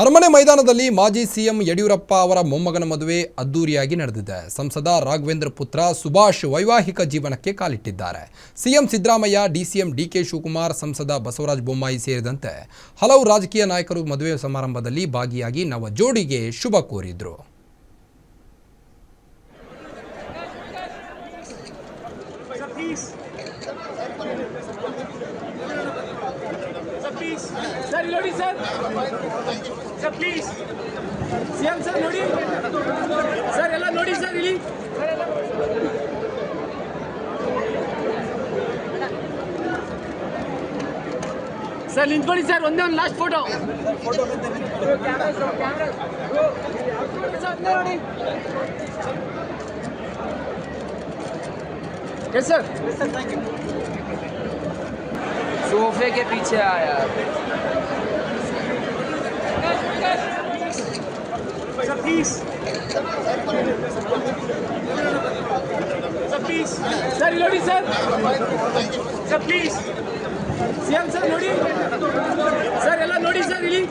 ಅರಮನೆ ಮೈದಾನದಲ್ಲಿ ಮಾಜಿ ಸಿಎಂ ಯಡಿಯೂರಪ್ಪ ಅವರ ಮೊಮ್ಮಗನ ಮದುವೆ ಅದ್ದೂರಿಯಾಗಿ ನಡೆದಿದೆ. ಸಂಸದ ರಾಘವೇಂದ್ರ ಪುತ್ರ ಸುಭಾಷ್ ವೈವಾಹಿಕ ಜೀವನಕ್ಕೆ ಕಾಲಿಟ್ಟಿದ್ದಾರೆ. ಸಿಎಂ ಸಿದ್ದರಾಮಯ್ಯ, ಡಿಸಿಎಂ ಡಿಕೆ ಶಿವಕುಮಾರ್, ಸಂಸದ ಬಸವರಾಜ ಬೊಮ್ಮಾಯಿ ಸೇರಿದಂತೆ ಹಲವು ರಾಜಕೀಯ ನಾಯಕರು ಮದುವೆ ಸಮಾರಂಭದಲ್ಲಿ ಭಾಗಿಯಾಗಿ ನವ ಜೋಡಿಗೆ ಶುಭ ಕೋರಿದ್ರು. ಸರ್ ನೋಡಿ sir sir please CM sir ನೋಡಿ ಸರ್ ಎಲ್ಲ ನೋಡಿ ಸರ್ ಇಲ್ಲಿ ಸರ್ ನಿಂತ್ಕೊಳ್ಳಿ ಸರ್ ಒಂದೇ ಒಂದು ಲಾಸ್ಟ್ ಫೋಟೋ ನೋಡಿ यस सर थैंक यू सोफे के पीछे आया सर प्लीज सर नोड़ी sir sir please CM sir नोड़ी सर ಎಲ್ಲ ನೋಡಿ ಸರ್ ಇಲ್ಲಿ